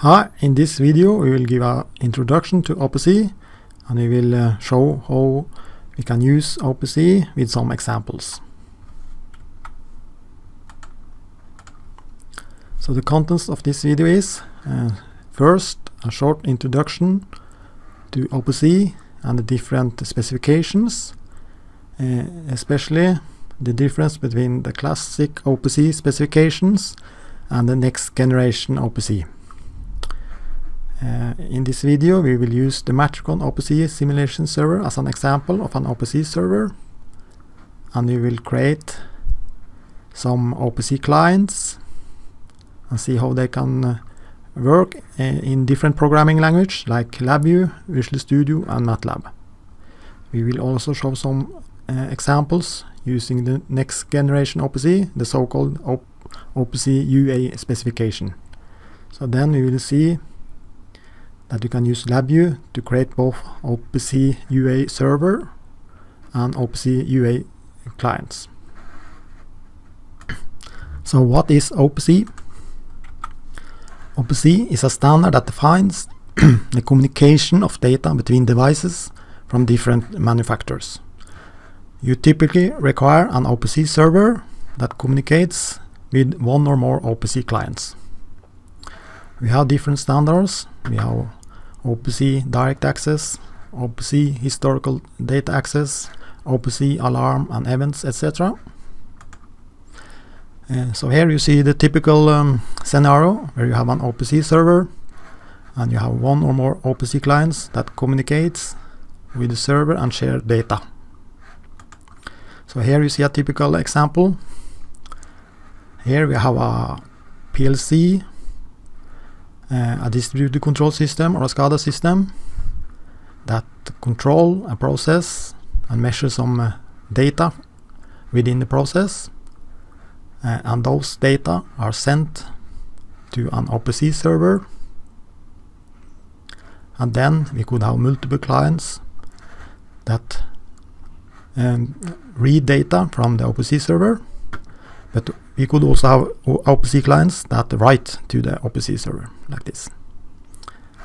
Hi, in this video we will give an introduction to OPC and we will show how we can use OPC with some examples. So the contents of this video is first a short introduction to OPC and the different specifications, especially the difference between the classic OPC specifications and the next generation OPC. In this video we will use the Matrikon OPC simulation server as an example of an OPC server, and we will create some OPC clients and see how they can work in different programming language like LabVIEW, Visual Studio and MATLAB. We will also show some examples using the next generation OPC, the so-called OPC UA specification. So then we will see that you can use LabVIEW to create both OPC UA server and OPC UA clients. So what is OPC? OPC is a standard that defines the communication of data between devices from different manufacturers. You typically require an OPC server that communicates with one or more OPC clients. We have different standards. We have OPC direct access, OPC historical data access, OPC alarm and events, etc. So here you see the typical scenario where you have an OPC server and you have one or more OPC clients that communicates with the server and share data. So here you see a typical example. Here we have a PLC, a distributed control system or a SCADA system that control a process and measure some data within the process, and those data are sent to an OPC server, and then we could have multiple clients that read data from the OPC server, but we could also have OPC clients that write to the OPC server like this,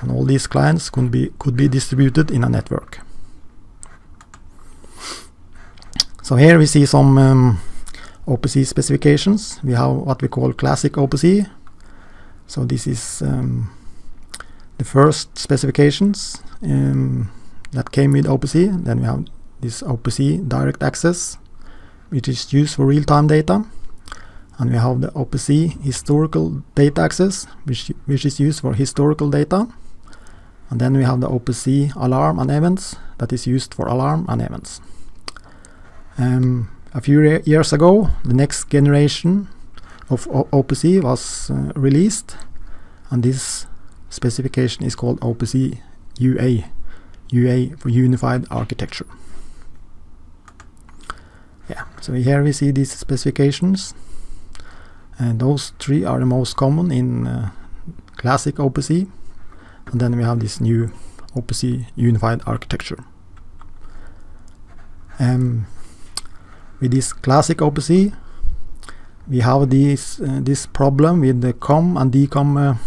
and all these clients could be distributed in a network. So here we see some OPC specifications. We have what we call classic OPC. So this is the first specifications that came with OPC. Then we have this OPC direct access, which is used for real-time data. And we have the OPC historical data access, which is used for historical data. And then we have the OPC alarm and events that is used for alarm and events. A few years ago, the next generation of OPC was released, and this specification is called OPC UA, UA for Unified Architecture. Yeah, so here we see these specifications. And those three are the most common in classic OPC, and then we have this new OPC Unified Architecture. With this classic OPC, we have this problem with the COM and DCOM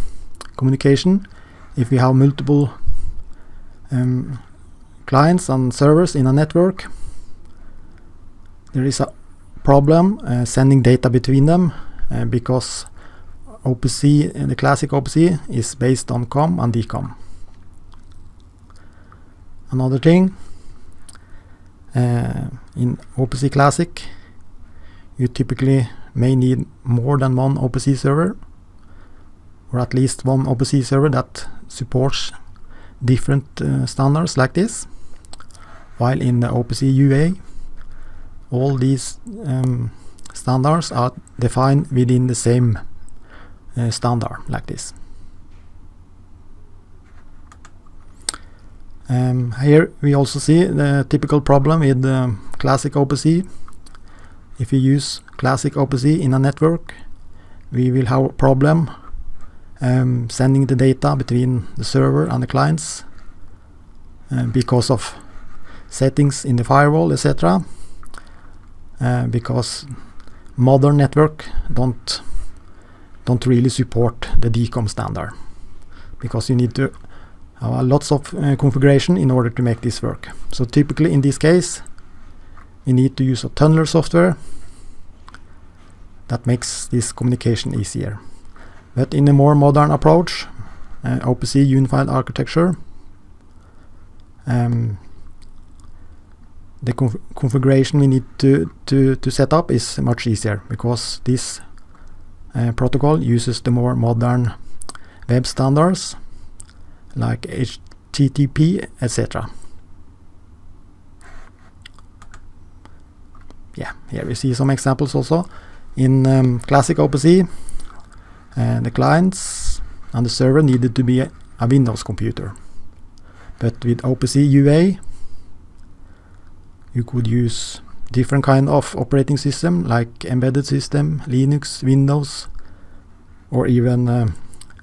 communication. If we have multiple clients and servers in a network, there is a problem sending data between them. Because OPC, the classic OPC, is based on COM and DCOM. Another thing, in OPC Classic, you typically may need more than one OPC server, or at least one OPC server that supports different standards like this, while in the OPC UA, all these standards are defined within the same standard like this. Here we also see the typical problem with the classic OPC. If you use classic OPC in a network, we will have a problem sending the data between the server and the clients because of settings in the firewall, etc. Because modern network don't really support the DCOM standard. because you need to have lots of configuration in order to make this work. So typically in this case we need to use a tunneler software that makes this communication easier. But in a more modern approach, OPC Unified Architecture, the configuration we need to set up is much easier, because this protocol uses the more modern web standards like HTTP, etc. Yeah, here we see some examples also. In classic OPC, the clients and the server needed to be a Windows computer. But with OPC UA, you could use different kind of operating system like embedded system, Linux, Windows, or even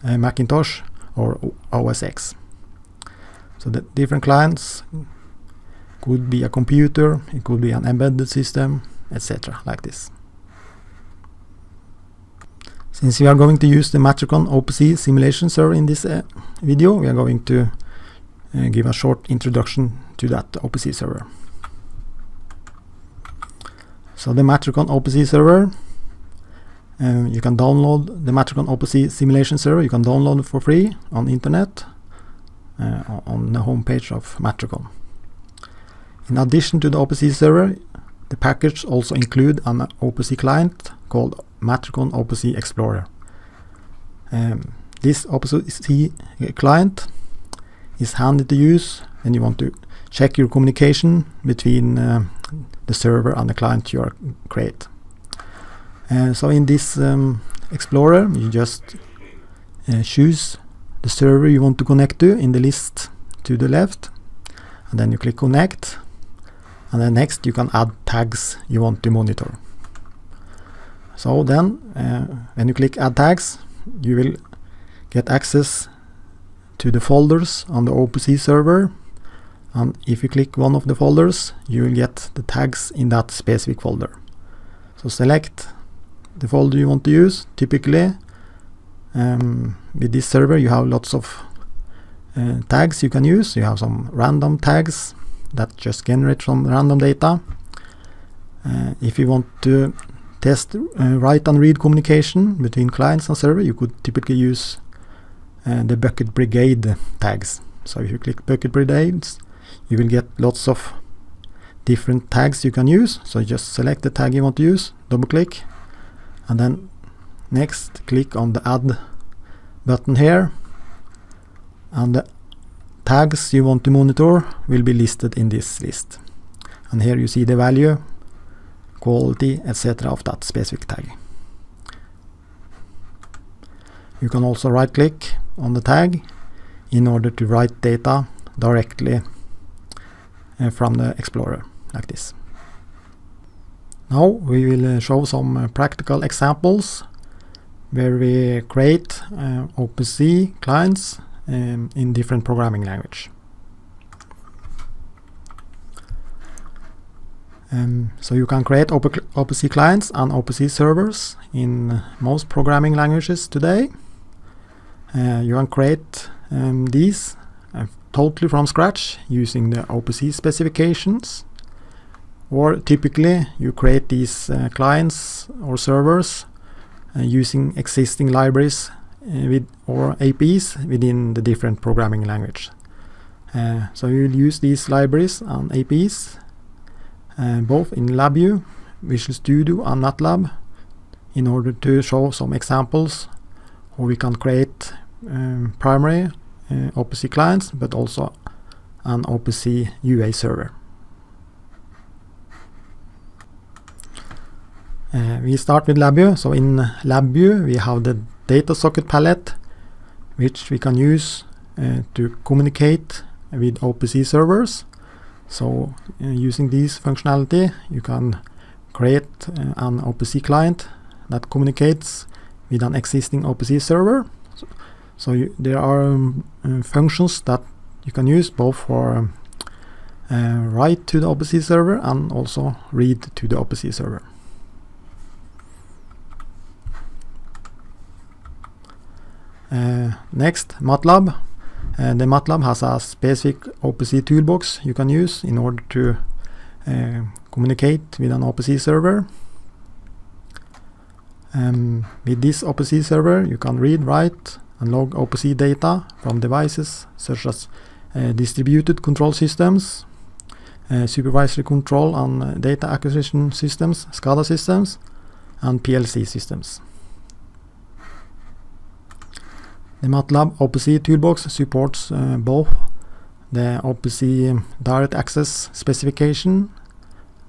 Macintosh or OS X. So the different clients could be a computer, it could be an embedded system, etc. like this. Since we are going to use the Matrikon OPC simulation server in this video, we are going to give a short introduction to that OPC server. So the Matrikon OPC server, you can download the Matrikon OPC simulation server. You can download it for free on internet on the homepage of Matrikon. In addition to the OPC server, the package also includes an OPC client called Matrikon OPC Explorer. This OPC client is handy to use when you want to check your communication between the server and the client you create. So in this Explorer, you just choose the server you want to connect to in the list to the left, and then you click connect, and then next you can add tags you want to monitor. So then when you click add tags, you will get access to the folders on the OPC server, and if you click one of the folders, you will get the tags in that specific folder. So select the folder you want to use. Typically with this server you have lots of tags you can use. You have some random tags that just generate some random data. If you want to test write and read communication between clients and server, you could typically use the bucket brigade tags. So if you click bucket brigades, you will get lots of different tags you can use. So just select the tag you want to use, double click, and then next click on the add button here, and the tags you want to monitor will be listed in this list. And here you see the value, quality, etc. of that specific tag. You can also right click on the tag in order to write data directly from the Explorer like this. Now we will show some practical examples where we create OPC clients in different programming language. So you can create OPC clients and OPC servers in most programming languages today. You can create these totally from scratch using the OPC specifications, or typically you create these clients or servers using existing libraries or APIs within the different programming language. So you will use these libraries and APIs both in LabVIEW, Visual Studio and MATLAB in order to show some examples how we can create primary OPC clients, but also an OPC UA server. We start with LabVIEW. So in LabVIEW we have the data socket palette, which we can use to communicate with OPC servers. So using this functionality you can create an OPC client that communicates with an existing OPC server. So there are functions that you can use both for write to the OPC server and also read to the OPC server. Next, MATLAB. The MATLAB has a specific OPC toolbox you can use in order to communicate with an OPC server. With this OPC server you can read, write and log OPC data from devices such as distributed control systems, supervisory control and data acquisition systems, SCADA systems and PLC systems. The MATLAB OPC Toolbox supports both the OPC Direct Access specification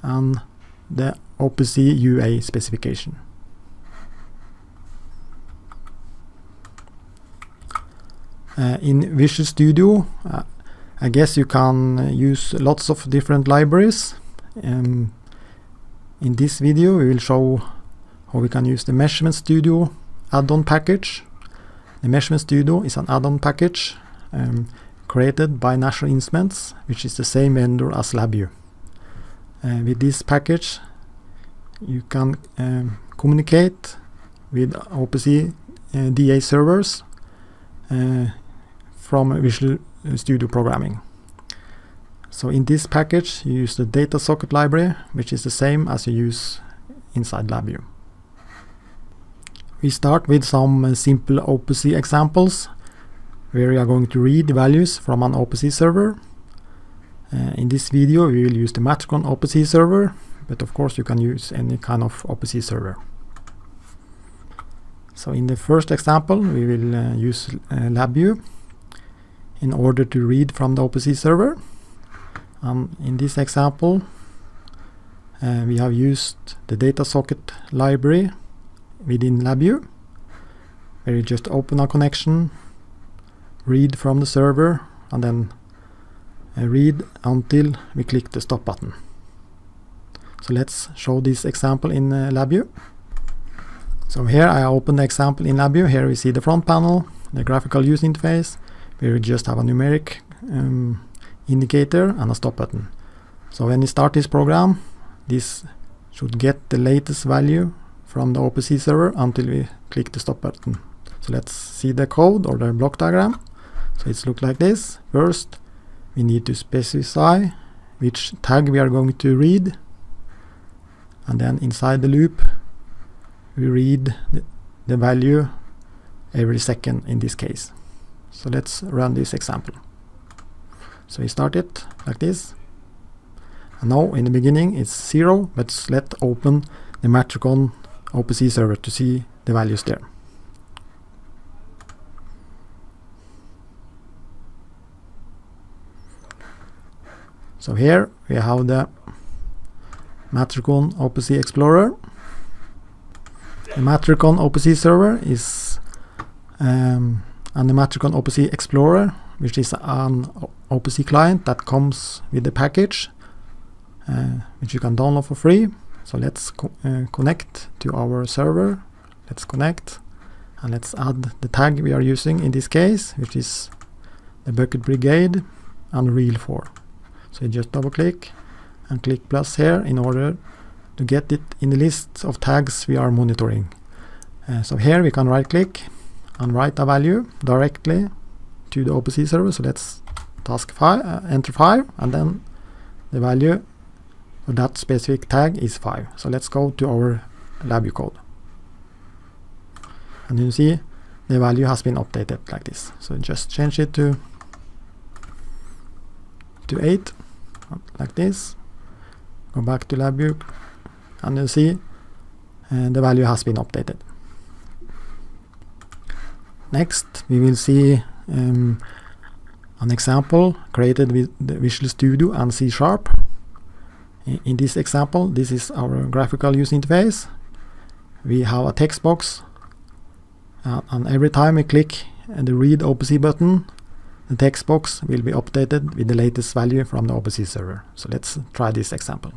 and the OPC UA specification. In Visual Studio, I guess you can use lots of different libraries. In this video we will show how we can use the Measurement Studio add-on package. The Measurement Studio is an add-on package created by National Instruments, which is the same vendor as LabVIEW. With this package you can communicate with OPC DA servers from Visual Studio programming. So in this package you use the data socket library, which is the same as you use inside LabVIEW. We start with some simple OPC examples where we are going to read values from an OPC server. In this video we will use the Matrikon OPC server, but of course you can use any kind of OPC server. So in the first example we will use LabVIEW in order to read from the OPC server. In this example we have used the data socket library within LabVIEW, where you just open a connection, read from the server and then read until we click the stop button. So let's show this example in LabVIEW. So here I open the example in LabVIEW. Here we see the front panel, the graphical user interface, where we just have a numeric indicator and a stop button. So when we start this program, this should get the latest value from the OPC server until we click the stop button. So let's see the code or the block diagram. So it looks like this. First we need to specify which tag we are going to read, and then inside the loop we read the value every second in this case. So let's run this example. So we start it like this, and now in the beginning it's 0, but let's open the Matrikon OPC server to see the values there. So here we have the Matrikon OPC Explorer. The Matrikon OPC server is and the Matrikon OPC Explorer, which is an OPC client that comes with the package, which you can download for free. So let's connect to our server. Let's connect and let's add the tag we are using in this case, which is the bucket brigade and reel 4. So you just double click and click plus here in order to get it in the list of tags we are monitoring. So here we can right click and write a value directly to the OPC server. So let's task 5, enter 5, and then the value for that specific tag is 5. So let's go to our LabVIEW code, and you see the value has been updated like this. So just change it to 8 like this. Go back to LabVIEW and you see the value has been updated. Next we will see an example created with the Visual Studio and C#. In this example, this is our graphical user interface. We have a text box, and every time we click the read OPC button, the text box will be updated with the latest value from the OPC server. So let's try this example.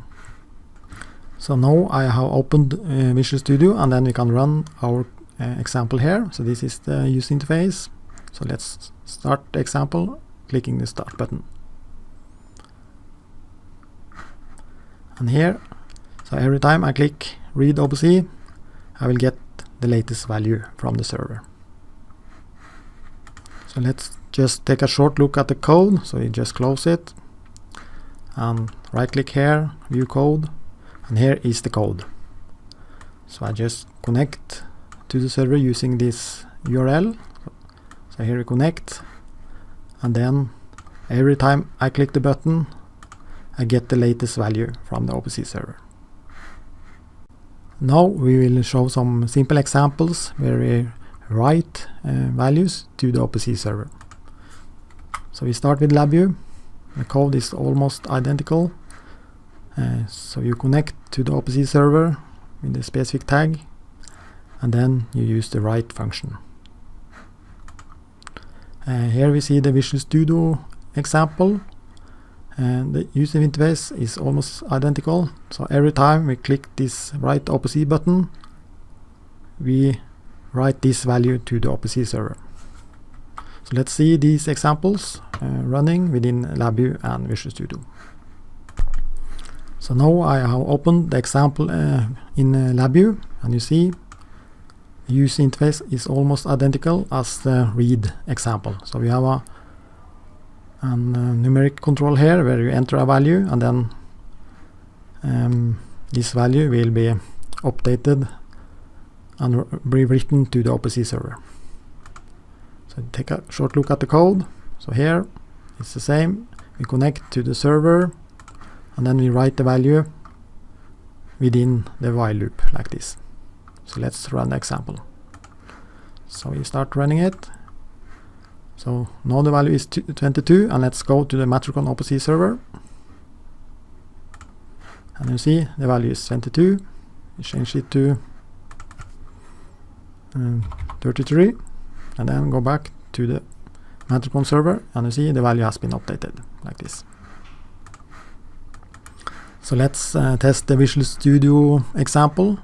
So now I have opened Visual Studio, and then we can run our example here. So this is the user interface. So let's start the example clicking the start button. And here, so every time I click read OPC, I will get the latest value from the server. So let's just take a short look at the code. So you just close it and right click here, view code, and here is the code. So I just connect to the server using this URL. So here we connect, and then every time I click the button I get the latest value from the OPC server. Now we will show some simple examples where we write values to the OPC server. So we start with LabVIEW. The code is almost identical. So you connect to the OPC server with the specific tag, and then you use the write function. Here we see the Visual Studio example, and the user interface is almost identical. So every time we click this write OPC button, we write this value to the OPC server. So let's see these examples running within LabVIEW and Visual Studio. So now I have opened the example in LabVIEW, and you see the user interface is almost identical as the read example. So we have a numeric control here where you enter a value, and then this value will be updated and be written to the OPC server. So take a short look at the code. So here it's the same. We connect to the server, and then we write the value within the while loop like this. So let's run the example. So we start running it. So now the value is 22, and let's go to the Matrikon OPC server. And you see the value is 22. We change it to 33, and then go back to the Matrikon server, and you see the value has been updated like this. So let's test the Visual Studio example.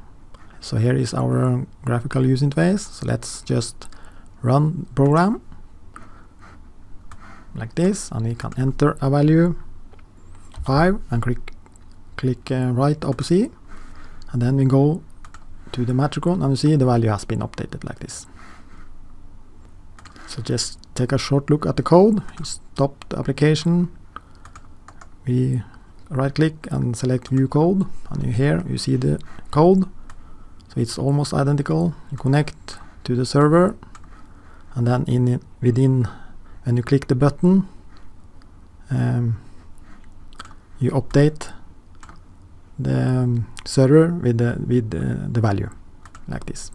So here is our graphical user interface. So let's just run the program like this, and we can enter a value 5 and click write OPC, and then we go to the Matrikon, and you see the value has been updated like this. So just take a short look at the code. You stop the application, we right click and select view code, and here you see the code. So it's almost identical. You connect to the server, and then when you click the button, you update the server with the value like this.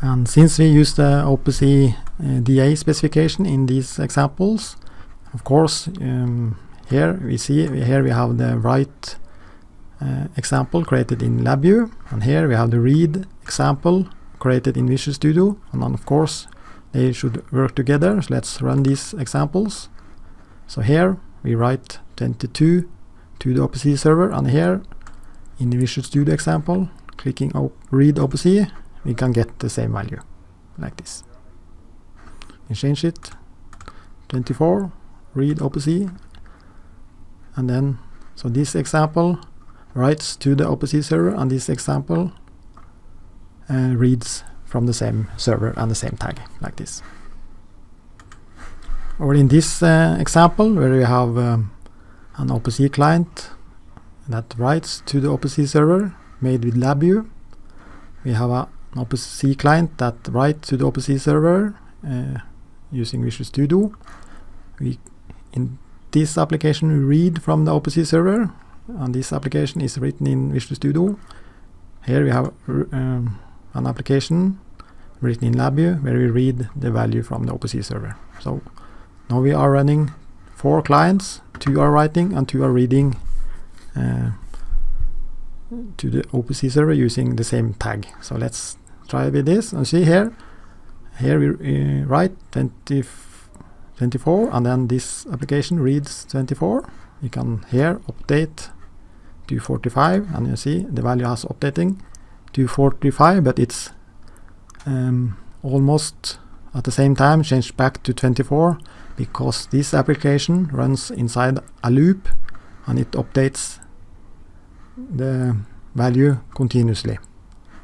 And since we use the OPC DA specification in these examples, of course, here we have the write example created in LabVIEW, and here we have the read example created in Visual Studio, and then of course they should work together. So let's run these examples. So here we write 22 to the OPC server, and here in the Visual Studio example, clicking read OPC, we can get the same value like this. We change it 24, read OPC, and then so this example writes to the OPC server, and this example reads from the same server and the same tag like this. Or in this example where we have an OPC client that writes to the OPC server made with LabVIEW, we have an OPC client that writes to the OPC server using Visual Studio. In this application we read from the OPC server, and this application is written in Visual Studio. Here we have an application written in LabVIEW where we read the value from the OPC server. So now we are running 4 clients, 2 are writing and 2 are reading to the OPC server using the same tag. So let's try with this, and see here we write 24, and then this application reads 24. You can here update to 45, and you see the value has updating to 45, but it's almost at the same time changed back to 24, because this application runs inside a loop and it updates the value continuously,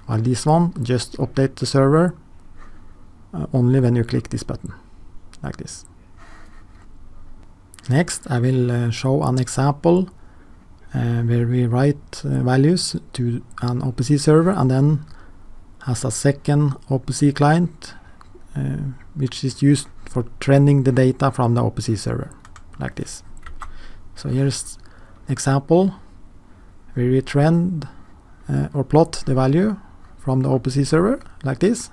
while this one just updates the server only when you click this button, like this. Next, I will show an example where we write values to an OPC server and then has a second OPC client which is used for trending the data from the OPC server, like this. So here's an example where we trend or plot the value from the OPC server, like this.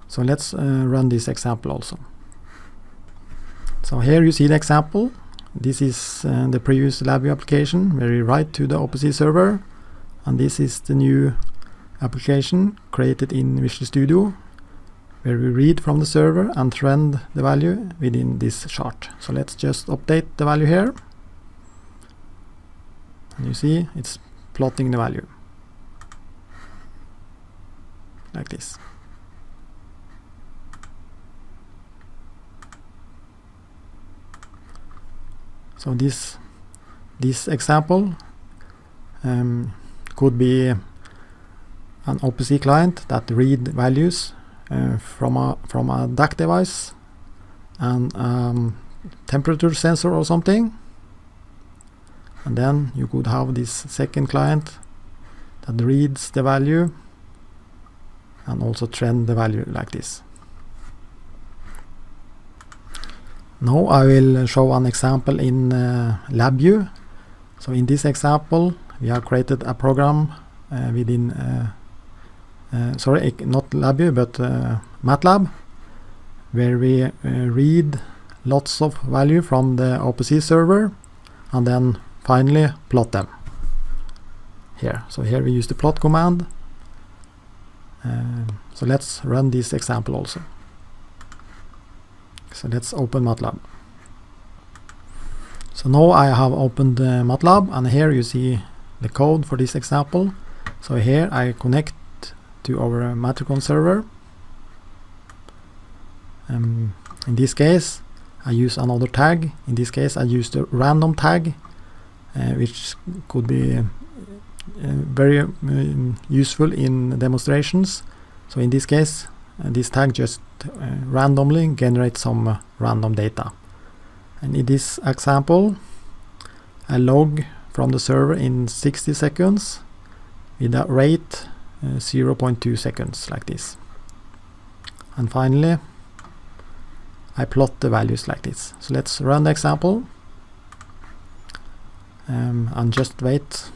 So let's run this example also. So here you see the example. This is the previous LabVIEW application where we write to the OPC server, and this is the new application created in Visual Studio where we read from the server and trend the value within this chart. So let's just update the value here, and you see it's plotting the value like this. So this example could be an OPC client that read values from a DAC device and temperature sensor or something, and then you could have this second client that reads the value and also trend the value like this. Now I will show an example in LabVIEW. So in this example we have created a program within sorry, not LabVIEW but MATLAB, where we read lots of value from the OPC server and then finally plot them here. So here we use the plot command. So let's run this example also. So let's open MATLAB. So now I have opened MATLAB, and here you see the code for this example. So here I connect to our Matrikon server. In this case I use another tag. In this case I use the random tag, which could be very useful in demonstrations. So in this case this tag just randomly generates some random data, and in this example I log from the server in 60 seconds with a rate 0.2 seconds like this, and finally I plot the values like this. So let's run the example and just wait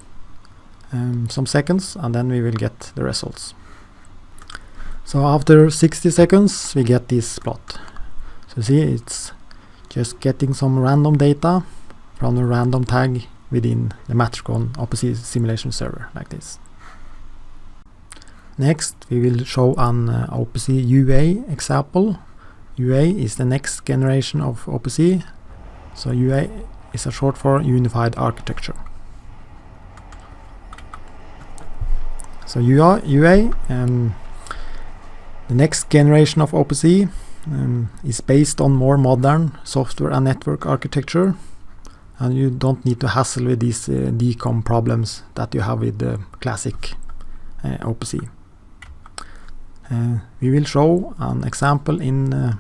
some seconds, and then we will get the results. So after 60 seconds we get this plot. So see, it's just getting some random data from a random tag within the Matrikon OPC simulation server like this. Next we will show an OPC UA example. UA is the next generation of OPC. So UA is a short for Unified Architecture. So UA, the next generation of OPC is based on more modern software and network architecture, and you don't need to hassle with these decom problems that you have with the classic OPC. We will show an example in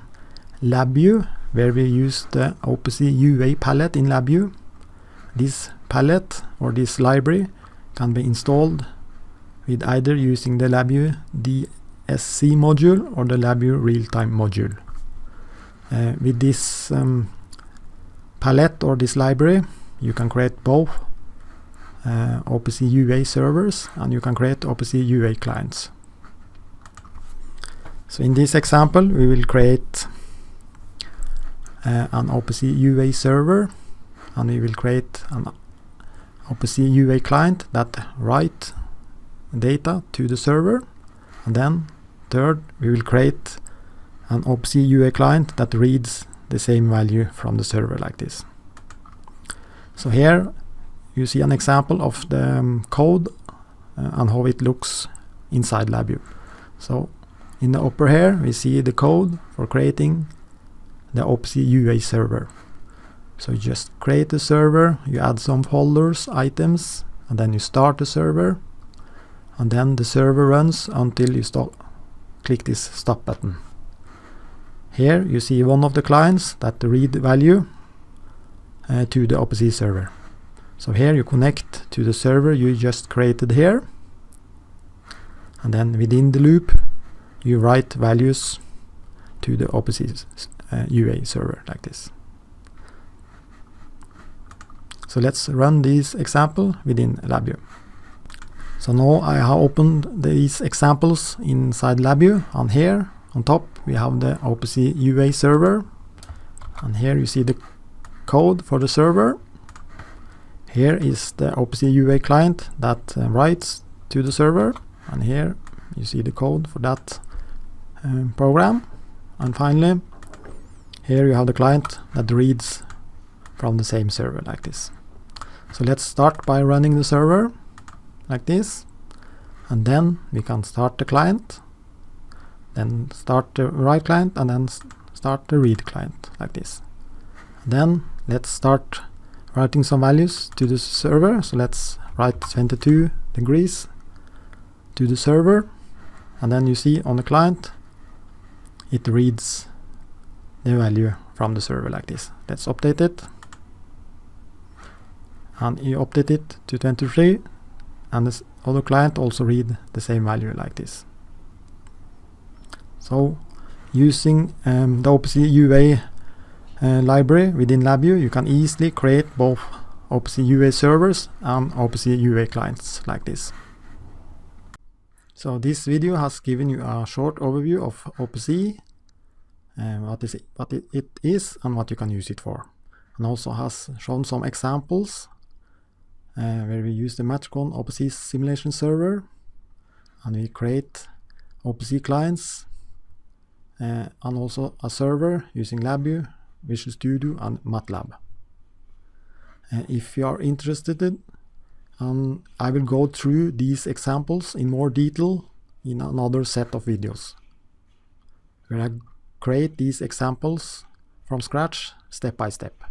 LabVIEW where we use the OPC UA palette in LabVIEW. This palette or this library can be installed with either using the LabVIEW DSC module or the LabVIEW real-time module. With this palette or this library you can create both OPC UA servers and you can create OPC UA clients. So in this example we will create an OPC UA server, and we will create an OPC UA client that write data to the server, and then third we will create an OPC UA client that reads the same value from the server like this. So here you see an example of the code and how it looks inside LabVIEW. So in the upper here we see the code for creating the OPC UA server. So you just create the server, you add some folders, items, and then you start the server, and then the server runs until you click this stop button. Here you see one of the clients that read value to the OPC server. So here you connect to the server you just created here, and then within the loop you write values to the OPC UA server like this. So let's run this example within LabVIEW. So now I have opened these examples inside LabVIEW, and here on top we have the OPC UA server, and here you see the code for the server. Here is the OPC UA client that writes to the server, and here you see the code for that program. And finally, here you have the client that reads from the same server like this. So let's start by running the server like this, and then we can start the client, then start the write client, and then start the read client like this. Then let's start writing some values to the server. So let's write 22 degrees to the server, and then you see on the client it reads the value from the server like this. Let's update it, and you update it to 23, and this other client also read the same value like this. So using the OPC UA library within LabVIEW, you can easily create both OPC UA servers and OPC UA clients like this. So this video has given you a short overview of OPC, what it is and what you can use it for, and also has shown some examples where we use the Matrikon OPC simulation server, and we create OPC clients and also a server using LabVIEW, Visual Studio and MATLAB. If you are interested, I will go through these examples in more detail in another set of videos, where I create these examples from scratch, step by step.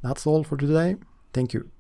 That's all for today. Thank you.